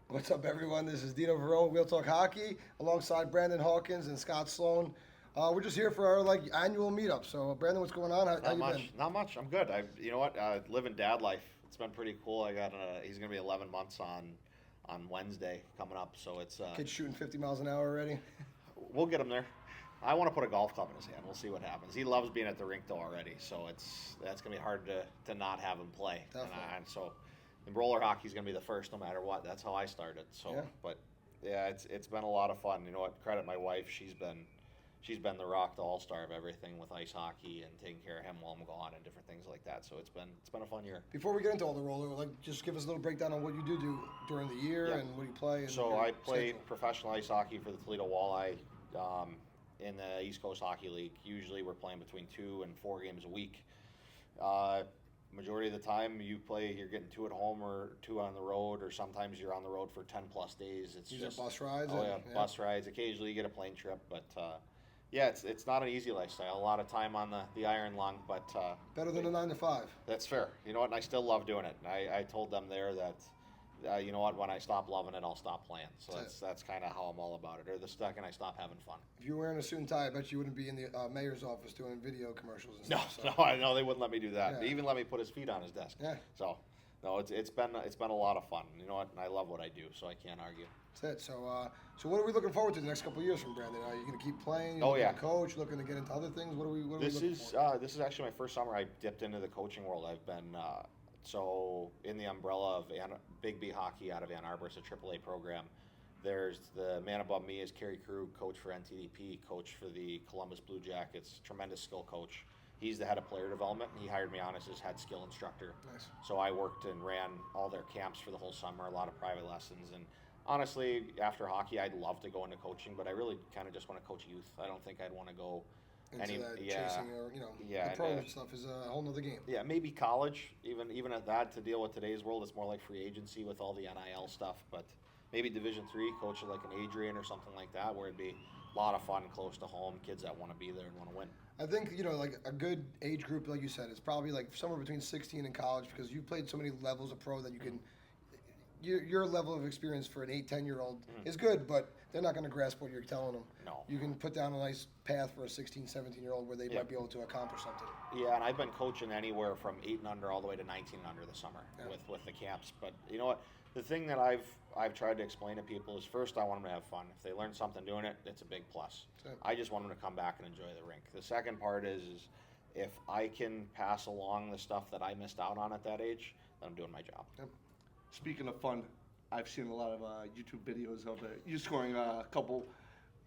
What's up, everyone? This is Dino Verone, Wheel Talk Hockey, alongside Brandon Hawkins and Scott Sloan. We're just here for our annual meetup. So, Brandon, what's going on? How you been? Not much. I'm good. You know what? Living dad life. It's been pretty cool. I got he's gonna be 11 months on Wednesday coming up. So it's Kid's shooting 50 miles an hour already. we'll get him there. I want to put a golf club in his hand. We'll see what happens. He loves being at the rink though already. So that's gonna be hard to not have him play. Definitely. And so, and roller hockey's gonna be the first no matter what. That's how I started. So, Yeah. but yeah, it's been a lot of fun. You know what? Credit my wife. She's been the rock, the all-star of everything with ice hockey and taking care of him while I'm gone and different things like that. So it's been a fun year. Before we get into all the roller, just give us a little breakdown on what you do during the year Yeah. and what you play. And So your I played schedule. professional ice hockey for the Toledo Walleye in the East Coast Hockey League. Usually we're playing between 2 and 4 games a week. Majority of the time you're getting 2 at home or 2 on the road, or sometimes you're on the road for 10 plus days. It's These just are bus rides. Oh and- yeah, bus rides. Occasionally you get a plane trip, but yeah, it's not an easy lifestyle. A lot of time on the iron lung, but Better than a 9 to 5. that's fair. You know what? And I still love doing it. And I told them there that, you know what? When I stop loving it, I'll stop playing. So that's kind of how I'm all about it. Or the second I stop having fun. If you were wearing a suit and tie, I bet you wouldn't be in the mayor's office doing video commercials and No, stuff. no, I know they wouldn't let me do that. Yeah. They even let me put his feet on his desk. Yeah. So, no, it's been a lot of fun. You know what? And I love what I do, so I can't argue. That's it. So what are we looking forward to the next couple of years from Brandon? Are you going to keep playing? Oh, yeah. Coach, looking to get into other things. What are we This looking is for? this is actually my first summer I dipped into the coaching world. I've been so in the umbrella of Big B Hockey out of Ann Arbor. It's a AAA program. There's the man above me is Kerry Krug, coach for NTDP, coach for the Columbus Blue Jackets, tremendous skill coach. He's the head of player development, and he hired me on as his head skill instructor. Nice. So I worked and ran all their camps for the whole summer, a lot of private lessons. And honestly, after hockey, I'd love to go into coaching, but I really kind of just want to coach youth. I don't think I'd want to go Into that yeah, chasing or, yeah, the pro and, stuff is a whole nother game. yeah, maybe college. Even at that, to deal with today's world, it's more like free agency with all the NIL stuff. But maybe Division III, coaching like an Adrian or something like that, where it'd be a lot of fun, close to home, kids that want to be there and want to win. I think, like a good age group, like you said, is probably like somewhere between 16 and college, because you played so many levels of pro that you can, your level of experience for an 8, 10-year-old is good, but they're not going to grasp what you're telling them. No. You can put down a nice path for a 16, 17-year-old where they Yeah. might be able to accomplish something. Yeah, and I've been coaching anywhere from 8 and under all the way to 19 and under this summer Yeah. with the camps. But you know what? The thing that I've tried to explain to people is, first, I want them to have fun. If they learn something doing it, it's a big plus. That's it. I just want them to come back and enjoy the rink. The second part is if I can pass along the stuff that I missed out on at that age, then I'm doing my job. Speaking of fun, I've seen a lot of YouTube videos of you scoring a couple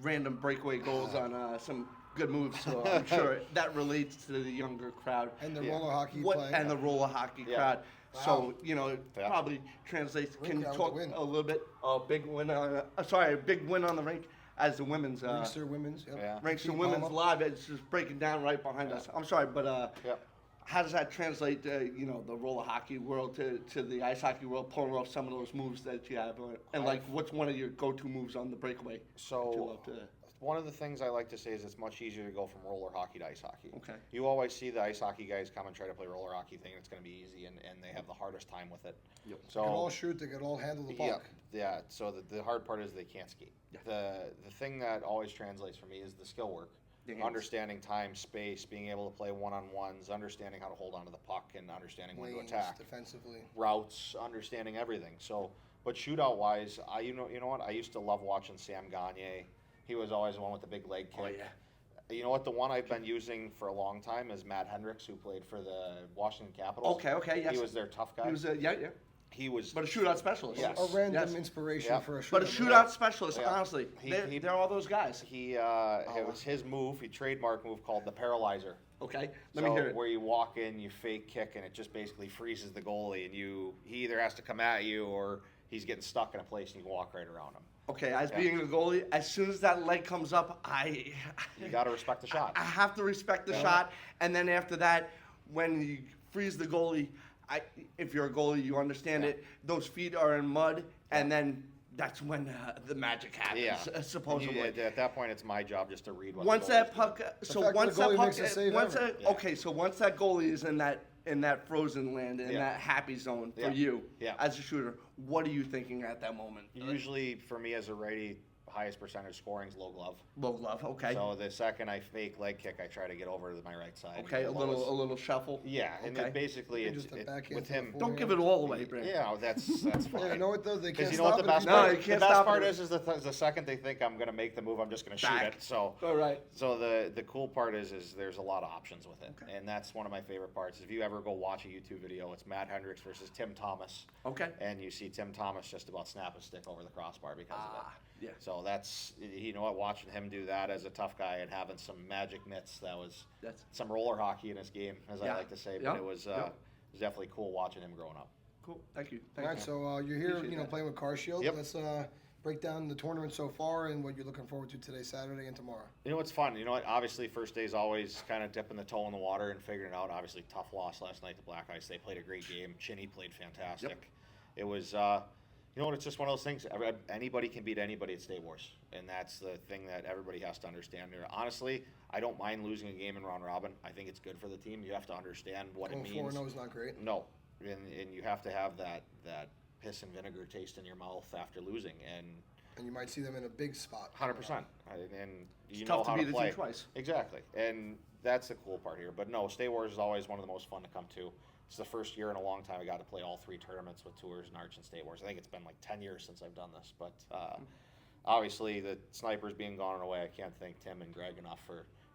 random breakaway goals on some good moves. So I'm sure that relates to the younger crowd. And the Yeah. roller hockey play. And the roller hockey Yeah. crowd. Wow. So Yeah. probably translates. Rink Can you out talk with the win. a little bit? A big win on. A big win on the rink as the women's. Ringster women's. Yep. Yeah. Rinks Team and women's Palma. live. It's just breaking down right behind us. I'm sorry, but Yep. how does that translate to the roller hockey world to the ice hockey world, pulling off some of those moves that you have, and what's one of your go-to moves on the breakaway? that you So love to- one of the things I like to say is it's much easier to go from roller hockey to ice hockey. Okay. You always see the ice hockey guys come and try to play roller hockey, thinking it's going to be easy, and they have the hardest time with it. Yep. So They can all shoot. They can all handle the yeah, puck. yeah. So the hard part is they can't skate. Yeah. The thing that always translates for me is the skill work, The hands. understanding time, space, being able to play one-on-ones, understanding how to hold onto the puck, and understanding when to Lanes, attack, defensively. routes, understanding everything. So, but shootout wise, you know what? I used to love watching Sam Gagne. He was always the one with the big leg kick. Oh, yeah. You know what? The one I've been using for a long time is Matt Hendricks, who played for the Washington Capitals. Okay, yes. He was their tough guy. He was yeah. He was. But a shootout specialist. Yes. A random Yes. inspiration Yeah. for a shootout. But a shootout specialist, Yeah. honestly, He- they're all those guys. It was his move. He trademark move called the paralyzer. Okay, let So me hear it. where you walk in, you fake kick, and it just basically freezes the goalie, and he either has to come at you or he's getting stuck in a place, and you can walk right around him. Okay, as Yeah. being a goalie, as soon as that leg comes up, You got to respect the shot. I have to respect the shot, and then after that, when you freeze the goalie, if you're a goalie, you understand Yeah. it. Those feet are in mud, and then that's when the magic happens. Yeah. Supposedly. At that point, it's my job just to read what. Once the that goalie's puck, doing. so fact that once the that goalie puck, makes a save once ever. that, Yeah. okay, so once that goalie is in in that frozen land, in that happy zone for you as a shooter. What are you thinking at that moment? Usually, for me as a righty, highest percentage scoring is low glove. Low glove, okay. So the second I fake leg kick, I try to get over to my right side. Okay, a little shuffle. Yeah, and okay. it basically with him. Don't give it all away, Brandon. Yeah, that's fine. Yeah, you know what though? They can't you know what stop the it. best No, part, you can't the best stop part it. is the second they think I'm gonna make the move, I'm just gonna shoot it. So all right. So the cool part is there's a lot of options with it, and that's one of my favorite parts. If you ever go watch a YouTube video, it's Matt Hendricks versus Tim Thomas. Okay. And you see Tim Thomas just about snap a stick over the crossbar because of it. Yeah. So that's, you know what, watching him do that as a tough guy and having some magic mitts, that's some roller hockey in his game, as I like to say. But it was definitely cool watching him growing up. Cool. Thank you. All right, so you're here, Appreciate playing with Car Shield. Yep. Let's break down the tournament so far and what you're looking forward to today, Saturday, and tomorrow. You know, it's fun. You know what, obviously, first day is always kind of dipping the toe in the water and figuring it out. Obviously, tough loss last night to Black Ice. They played a great game. Chinny played fantastic. Yep. It was, you know what, it's just one of those things. Anybody can beat anybody at State Wars, and that's the thing that everybody has to understand here. Honestly, I don't mind losing a game in round robin. I think it's good for the team. You have to understand what it means. 4-0 is not great. No, and you have to have that piss and vinegar taste in your mouth after losing, and you might see them in a big spot. 100%. And you It's know tough to how beat to a play. team twice. Exactly, and that's the cool part here. But no, State Wars is always one of the most fun to come to. It's the first year in a long time I got to play all 3 tournaments with Tours and Arch and State Wars. I think it's been like 10 years since I've done this. But obviously the Snipers being gone away, I can't thank Tim and Greg enough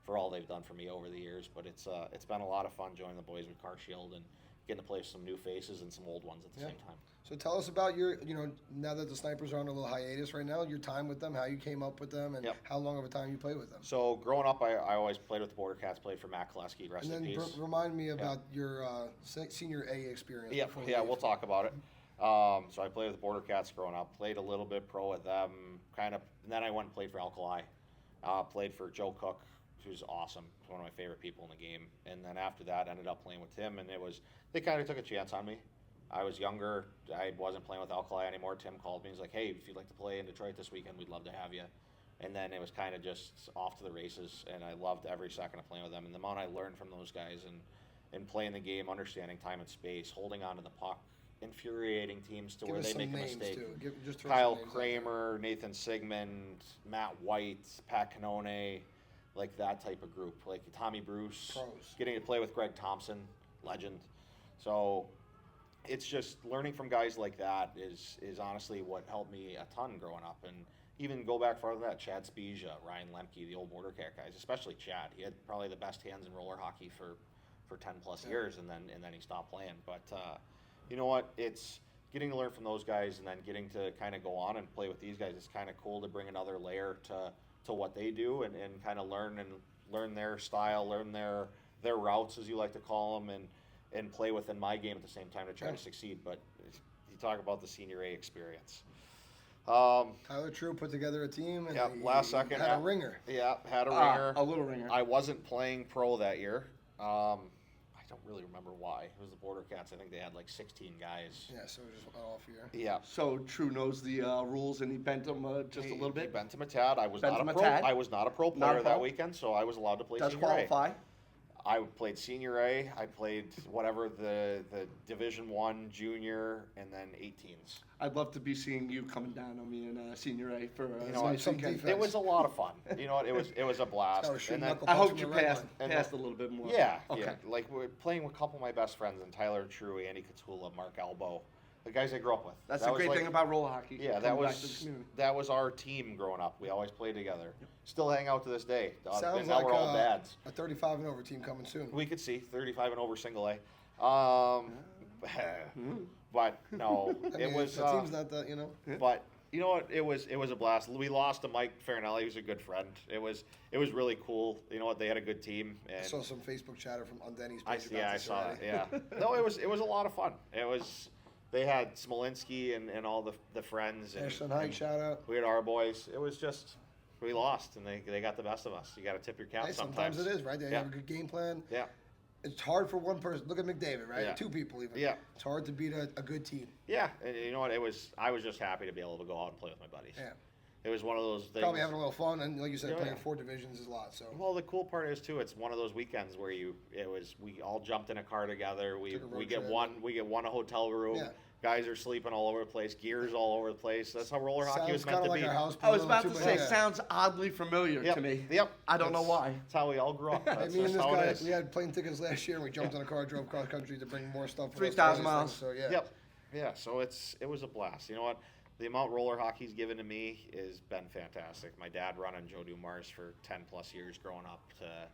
for all they've done for me over the years. But it's been a lot of fun joining the boys with Car Shield and getting to play with some new faces and some old ones at the same time. So tell us about your, now that the Snipers are on a little hiatus right now, your time with them, how you came up with them, and how long of a time you played with them. So growing up, I always played with the Border Cats, played for Matt Koleski, rest in peace. And then remind me about your senior A experience. Yeah, we'll talk about it. So I played with the Border Cats growing up, played a little bit pro with them, and then I went and played for Alkali. Played for Joe Cook, who's awesome, one of my favorite people in the game. And then after that, ended up playing with Tim, and they kind of took a chance on me. I was younger. I wasn't playing with Alkali anymore. Tim called me. He's like, hey, if you'd like to play in Detroit this weekend, we'd love to have you. And then it was kind of just off to the races, and I loved every second of playing with them. And the amount I learned from those guys and playing the game, understanding time and space, holding on to the puck, infuriating teams to where they make a mistake. Kyle Kramer, Nathan Sigmund, Matt White, Pat Canone, like that type of group. Like Tommy Bruce, getting to play with Greg Thompson, legend. So it's just learning from guys like that is honestly what helped me a ton growing up. And even go back farther than that, Chad Spezia, Ryan Lemke, the old Border Cat guys, especially Chad. He had probably the best hands in roller hockey for 10 plus years, and then he stopped playing. But you know what? It's getting to learn from those guys, and then getting to kind of go on and play with these guys. It's kind of cool to bring another layer to what they do, and kind of learn their style, learn their routes, as you like to call them, and play within my game at the same time to try to succeed. But you talk about the Senior A experience. Tyler True put together a team, and last second had a ringer. Yeah, had a ringer. A little ringer. I wasn't playing pro that year. I don't really remember why. It was the Border Cats. I think they had like 16 guys. Yeah, so it was just off year. Yeah. So True knows the rules, and he bent them just a little bit. He bent him a tad. I was Bent not him a a pro. tad. I was not a pro player that weekend, so I was allowed to play Does Senior A. qualify. I played Senior A. I played whatever the Division I, Junior, and then 18s. I'd love to be seeing you coming down on me in Senior A for some defense. It was a lot of fun. You know what? It was a blast. And then, I hope you passed a little bit more. Yeah. Okay. Yeah. Like we're playing with a couple of my best friends, and Tyler True, Andy Katula, Mark Elbow, the guys I grew up with. That's the great thing about roller hockey. Yeah, that was our team growing up. We always played together. Still hang out to this day. Sounds and now like we're all dads. a 35 and over team coming soon. We could see 35 and over single A. But no, it was. The team's not that, But you know what? It was a blast. We lost to Mike Farinelli. He was a good friend. It was really cool. You know what? They had a good team. And I saw some Facebook chatter from Denny's page. I saw that. Yeah. No, it was a lot of fun. It was. They had Smolinski and all the friends. Ashland Hike, shout out. We had our boys. It was just. We lost, and they got the best of us. You got to tip your cap sometimes. Sometimes it is, right? They have a good game plan. Yeah. It's hard for one person. Look at McDavid, right? Yeah. 2 people even. Yeah. It's hard to beat a good team. Yeah, and you know what? I was just happy to be able to go out and play with my buddies. Yeah. It was one of those things. Probably having a little fun, and like you said, Yeah, playing yeah. 4 divisions is a lot. So Well, the cool part is too. It's one of those weekends where we all jumped in a car together. We Took a road we get trip. one hotel room. Yeah. Guys are sleeping all over the place. Gears all over the place. That's how roller hockey sounds was kind meant of to like be. our house. I was pool, about too, to but say, yeah. sounds oddly familiar Yep. to me. Yep. I don't know That's- why. That's how we all grew up. Hey, That's me and just this how guy, it is. we had plane tickets last year, and we jumped in a car, drove cross country to bring more stuff. for us to 3,000 all these miles. things, So yeah. Yep. Yeah. So it was a blast. You know what? The amount roller hockey's given to me has been fantastic. My dad running Joe Dumars for 10 plus years growing up to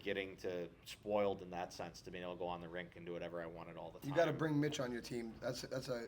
getting to spoiled in that sense to being able to go on the rink and do whatever I wanted all the time. You got to bring Mitch on your team.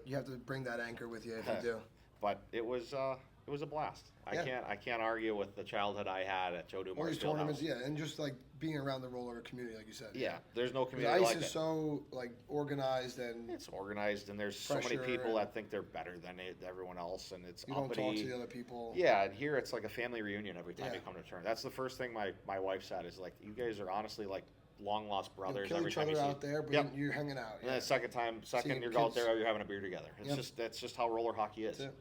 You have to bring that anchor with you if you do. But it was a blast. Yeah. I can't argue with the childhood I had at Joe All Dumars these tournaments, yeah, and just like being around the roller community, like you said. Yeah, there's no 'Cause community ice like is it. so like organized, and It's organized, and there's so many Pressure people and- that think they're better than everyone else, and it's you don't uppity. talk to the other people. Yeah, and here it's like a family reunion every time Yeah. you come to a tournament. That's the first thing my wife said is like, you guys are honestly like long lost You'll brothers kill every each time other you see. out there, but Yep. you're hanging out. And Yeah. then second Seeing you're out kids. there, you're having a beer together. It's Yep. that's just how roller hockey is. That's it.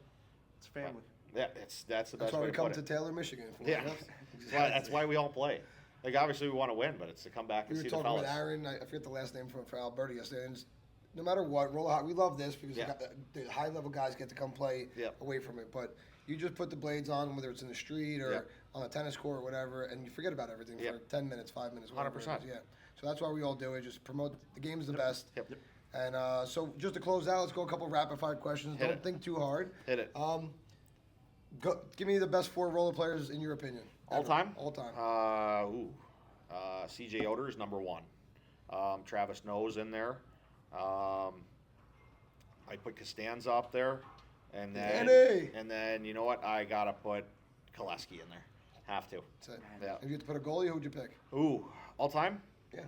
It's family. Yeah, that's the That's best why way we to come put to it. Taylor, Michigan. For Yeah. it. That's why we all play. Like obviously we want to win, but it's to come back and We were see the talking fellas. about Aaron. I forget the last name for Alberta yesterday. And no matter what, roller hockey, we love this because Yeah. the high level guys get to come play Yep. away from it. But you just put the blades on, whether it's in the street or Yep. on a tennis court or whatever, and you forget about everything Yep. for 10 minutes, 5 minutes, whatever it is. 100%. Yeah. So that's why we all do it. Just promote the game's the best. Yep. And so just to close out, let's go a couple rapid fire questions. Hit Don't it. think too hard. Hit it. Give me the best 4 roller players in your opinion. All Ever. time? All time. CJ Oder is number 1. Travis Noe's in there. I put Costanza up there, and then Danny! you know what? I gotta put Koleski in there. Have to. That's it. Yeah. If you had to put a goalie, who'd you pick? Ooh, all time? Yeah.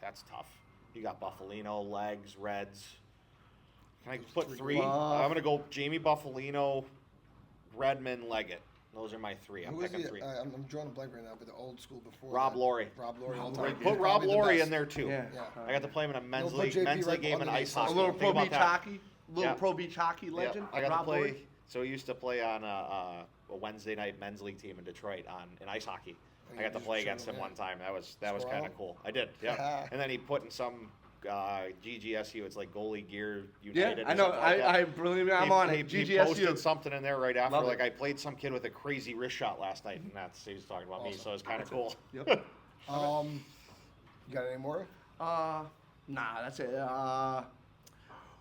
That's tough. You got Buffalino, Legs, Reds. Can I put 3? Buff. I'm gonna go Jamie Buffalino, Redmond, Leggett. Those are my 3. I'm Who is picking the? 3. I'm drawing a blank right now, but the old school before. Rob that. Laurie. Rob Laurie. all Laurie. time. Put He's Rob probably the Laurie best. in there too. Yeah. Yeah. I got to play him in a men's You'll put league, JP right game and underneath ice that. A hockey. little Think pro about beach that. hockey. Little Yeah. pro beach hockey Yeah, legend. I got Rob to play. Lloyd. So I used to play on a Wednesday night men's league team in Detroit in ice hockey. And I got you to just play showed against him, him yeah. one time. That was Score kind out? of cool. I did, yeah. And then he put in some GGSU. It's like Gear Yeah, United. I or know. something like that. I believe I'm He- on he, it. He posted GGSU. something in there right after. Love it. Like I played some kid with a crazy wrist shot last night, and he was talking about me. Awesome. So it's kind of cool. Yep. You got any more? Nah, that's it.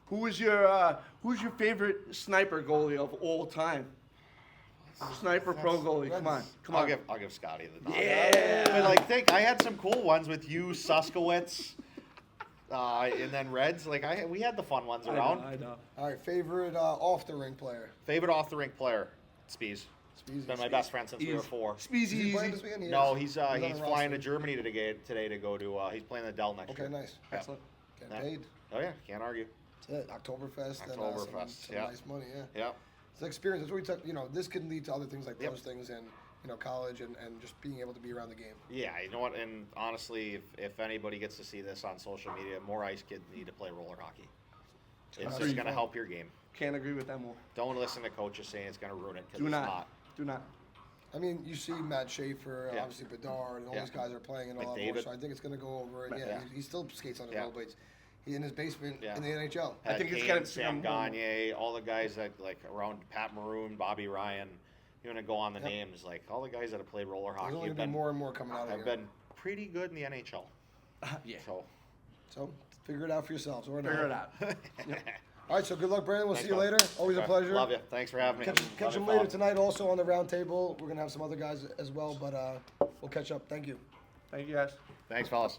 Who's your favorite sniper goalie of all time? Sniper pro goalie. Come on. Come on. I'll give Scotty the nod. Yeah. But like, I had some cool ones with you, Suskowitz, and then Reds. Like we had the fun ones around. I know. All right, favorite off the ring player. Favorite off the rink player, Spees. Speezy. Been my best friend since we were 4. Is Speezy he playing easy. this weekend? He No, is. he's on the flying to roster. Germany today to go to. He's playing the Dell next year. Okay, nice. Yeah. Excellent. Getting Yeah. paid. Oh yeah, can't argue. That's it. Oktoberfest. And, Oktoberfest, some yeah. nice money. Yeah. Yeah. It's an experience. That's what we talk. This can lead to other things like Yep. those things and college and just being able to be around the game. Yeah, you know what? And honestly, if anybody gets to see this on social media, more ice kids need to play roller hockey. It's Pretty just going to fun. help your game. Can't agree with that more. Don't listen to coaches saying it's going to ruin it because Do it's not. not. Do not. I mean, you see Matt Schaefer, Yeah. obviously Bedard, and all Yeah. these guys are playing and all that more. McDavid. So I think it's going to go over. And yeah, Yeah. he still skates on the Yeah. rollerblades. He's in his basement Yeah. in the NHL. I think it's Kane, gotta Sam become more- Gagne, all the guys that like around Pat Maroon, Bobby Ryan. You want to go on the Yep. names like all the guys that have played roller There's hockey only have going to be been more and more coming out of have here. been pretty good in the NHL. Yeah. So Figure it out for yourselves. Or not. Figure it out. All right, so good luck, Brandon. We'll Thanks, see you man. later. Always a Okay. pleasure. Love you. Thanks for having me. Catch Love them you, later fella. tonight also on the round table. We're going to have some other guys as well, but we'll catch up. Thank you. Thank you guys. Thanks, fellas.